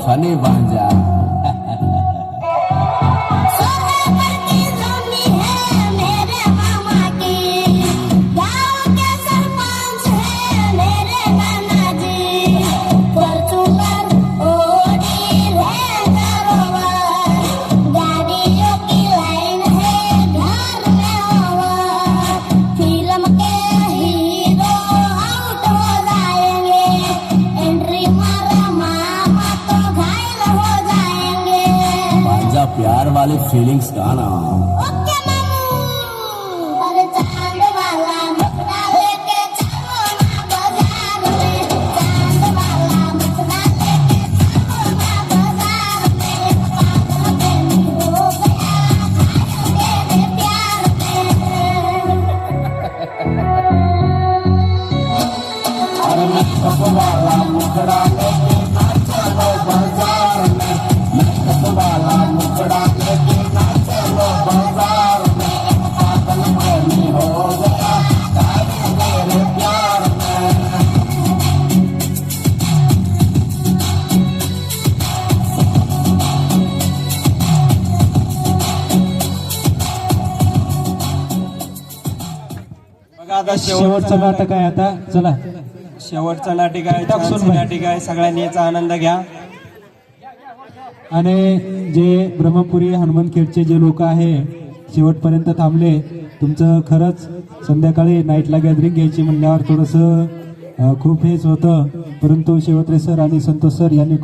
Funny भांजा। प्यार वाली फीलिंग्स गाना। ओके मामू, अरे चांद वाला मुखड़ा लेके चलो ना बाजार में, चांद वाला मुखड़ा लेके चलो ना बाजार में, पागल प्रेमी हो गया तेरे प्यार में। अरे मेकअप वाला मुखड़ा लेके ना चलो बाजार में, मेकअप वाला मुखड़ा लेके ना चलो बाजार में, पागल प्रेमी हो गया तेरे प्यार में। बघा आता शेवटचं नाटक आहे आता, चला शेवटचं नाटिक आहे, टाकसून छानसं बाई. नाटिक आहे, सगळ्यांनी याचा आनंद घ्या। आणि जे ब्रह्मपुरी हनुमानखेडचे जे लोक आहे शेवटपर्यंत थांबले, तुमचं खरंच संध्याकाळी नाईटला गॅदरिंग घ्यायची म्हणल्यावर थोडंसं खूप हेच होतं, परंतु शेवत्रे सर आणि संतोष सर यांनी